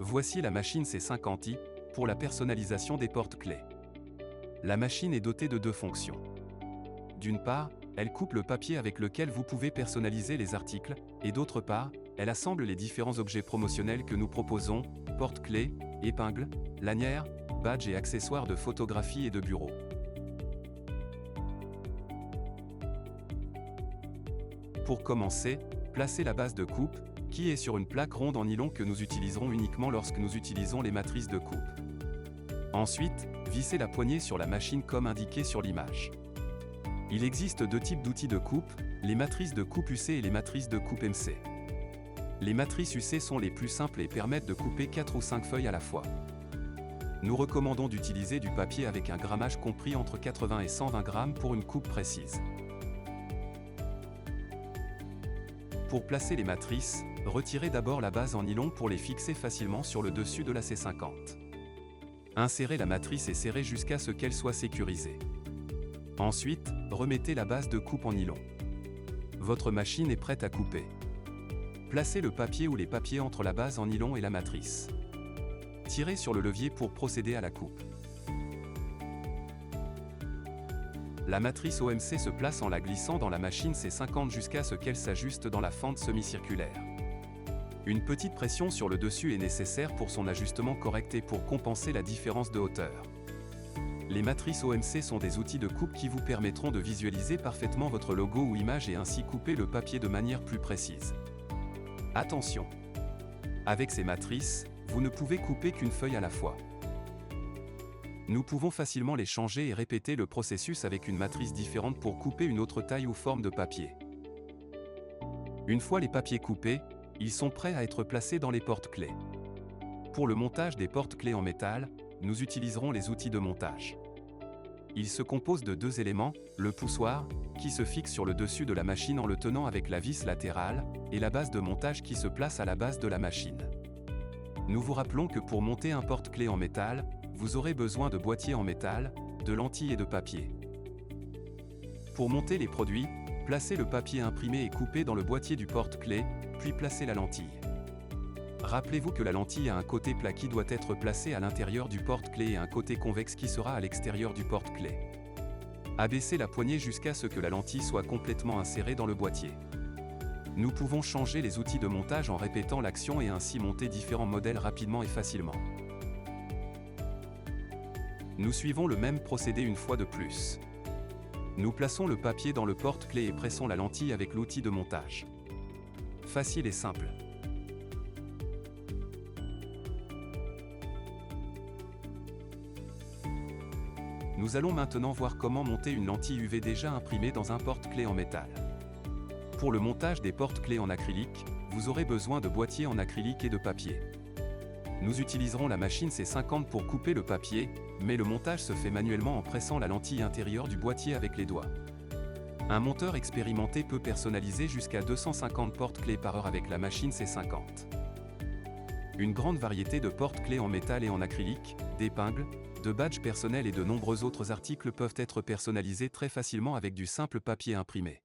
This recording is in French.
Voici la machine C50i, pour la personnalisation des porte-clés. La machine est dotée de deux fonctions. D'une part, elle coupe le papier avec lequel vous pouvez personnaliser les articles, et d'autre part, elle assemble les différents objets promotionnels que nous proposons, porte-clés, épingles, lanières, badges et accessoires de photographie et de bureau. Pour commencer, placez la base de coupe, qui est sur une plaque ronde en nylon que nous utiliserons uniquement lorsque nous utilisons les matrices de coupe. Ensuite, vissez la poignée sur la machine comme indiqué sur l'image. Il existe deux types d'outils de coupe, les matrices de coupe UC et les matrices de coupe MC. Les matrices UC sont les plus simples et permettent de couper 4 ou 5 feuilles à la fois. Nous recommandons d'utiliser du papier avec un grammage compris entre 80 et 120 grammes pour une coupe précise. Pour placer les matrices, retirez d'abord la base en nylon pour les fixer facilement sur le dessus de la C50. Insérez la matrice et serrez jusqu'à ce qu'elle soit sécurisée. Ensuite, remettez la base de coupe en nylon. Votre machine est prête à couper. Placez le papier ou les papiers entre la base en nylon et la matrice. Tirez sur le levier pour procéder à la coupe. La matrice OMC se place en la glissant dans la machine C50 jusqu'à ce qu'elle s'ajuste dans la fente semi-circulaire. Une petite pression sur le dessus est nécessaire pour son ajustement correct et pour compenser la différence de hauteur. Les matrices OMC sont des outils de coupe qui vous permettront de visualiser parfaitement votre logo ou image et ainsi couper le papier de manière plus précise. Attention! Avec ces matrices, vous ne pouvez couper qu'une feuille à la fois. Nous pouvons facilement les changer et répéter le processus avec une matrice différente pour couper une autre taille ou forme de papier. Une fois les papiers coupés, ils sont prêts à être placés dans les porte-clés. Pour le montage des porte-clés en métal, nous utiliserons les outils de montage. Ils se composent de deux éléments, le poussoir, qui se fixe sur le dessus de la machine en le tenant avec la vis latérale, et la base de montage qui se place à la base de la machine. Nous vous rappelons que pour monter un porte-clés en métal, vous aurez besoin de boîtiers en métal, de lentilles et de papier. Pour monter les produits, placez le papier imprimé et coupé dans le boîtier du porte-clés, puis placez la lentille. Rappelez-vous que la lentille a un côté plat qui doit être placé à l'intérieur du porte-clés et un côté convexe qui sera à l'extérieur du porte-clés. Abaissez la poignée jusqu'à ce que la lentille soit complètement insérée dans le boîtier. Nous pouvons changer les outils de montage en répétant l'action et ainsi monter différents modèles rapidement et facilement. Nous suivons le même procédé une fois de plus. Nous plaçons le papier dans le porte-clés et pressons la lentille avec l'outil de montage. Facile et simple. Nous allons maintenant voir comment monter une lentille UV déjà imprimée dans un porte-clés en métal. Pour le montage des porte-clés en acrylique, vous aurez besoin de boîtiers en acrylique et de papier. Nous utiliserons la machine C50 pour couper le papier, mais le montage se fait manuellement en pressant la lentille intérieure du boîtier avec les doigts. Un monteur expérimenté peut personnaliser jusqu'à 250 porte-clés par heure avec la machine C50. Une grande variété de porte-clés en métal et en acrylique, d'épingles, de badges personnels et de nombreux autres articles peuvent être personnalisés très facilement avec du simple papier imprimé.